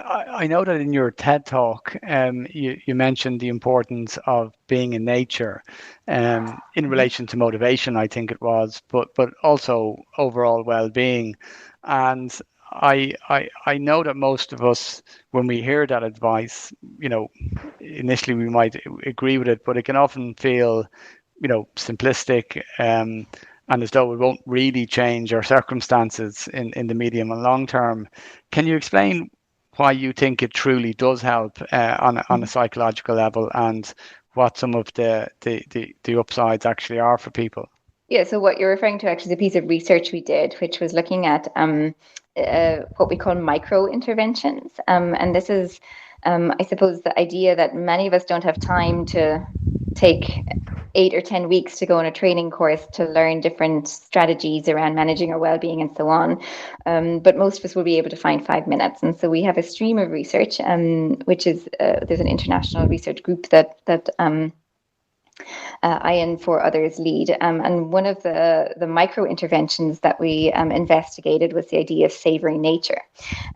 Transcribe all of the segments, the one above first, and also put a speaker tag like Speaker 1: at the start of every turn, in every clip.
Speaker 1: I know that in your TED talk, you mentioned the importance of being in nature, in relation to motivation, I think it was, but also overall well-being. And I know that most of us, when we hear that advice, initially we might agree with it, but it can often feel, simplistic, and as though it won't really change our circumstances in the medium and long term. Can you explain why you think it truly does help on a psychological level, and what some of the upsides actually are for people?
Speaker 2: Yeah, so what you're referring to actually is a piece of research we did, which was looking at what we call micro interventions. And this is, I suppose, the idea that many of us don't have time to take 8 or 10 weeks to go on a training course to learn different strategies around managing our well-being and so on. But most of us will be able to find 5 minutes. And so we have a stream of research, which is there's an international research group that I and 4 others lead. And one of the micro interventions that we investigated was the idea of savoring nature.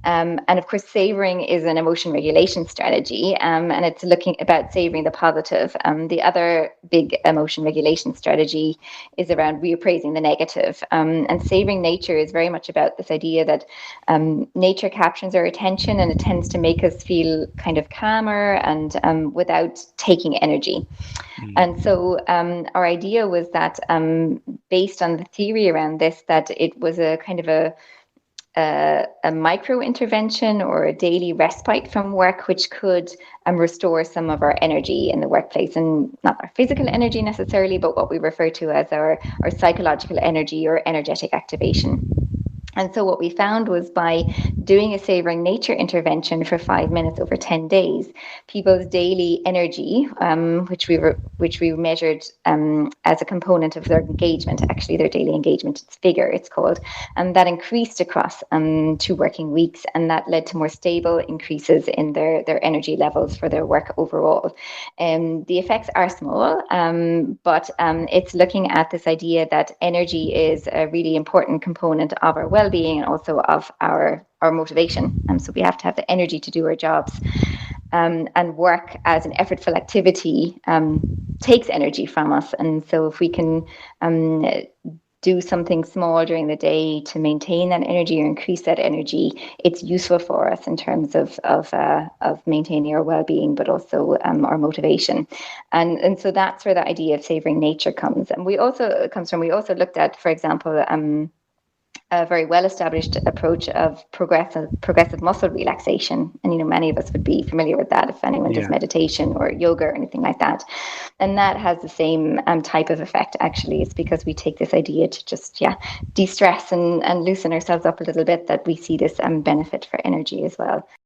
Speaker 2: And of course, savoring is an emotion regulation strategy, and it's looking about savoring the positive. The other big emotion regulation strategy is around reappraising the negative. And savoring nature is very much about this idea that nature captures our attention, and it tends to make us feel kind of calmer and without taking energy. And so our idea was that, based on the theory around this, that it was a kind of a micro intervention or a daily respite from work, which could restore some of our energy in the workplace, and not our physical energy necessarily, but what we refer to as our psychological energy or energetic activation. And so what we found was, by doing a savoring nature intervention for 5 minutes over 10 days, people's daily energy, which we measured as a component of their engagement, actually their daily engagement, it's figure, it's called, and that increased across 2 working weeks, and that led to more stable increases in their energy levels for their work overall. The effects are small, but it's looking at this idea that energy is a really important component of our well-being and also of our motivation. So we have to have the energy to do our jobs. And work as an effortful activity takes energy from us. And so if we can do something small during the day to maintain that energy or increase that energy, it's useful for us in terms of maintaining our well-being, but also our motivation. And so that's where the idea of savoring nature comes. And we also looked at, for example, a very well-established approach of progressive muscle relaxation. And, many of us would be familiar with that if anyone does meditation or yoga or anything like that. And that has the same type of effect, actually. It's because we take this idea to just, de-stress and loosen ourselves up a little bit, that we see this benefit for energy as well.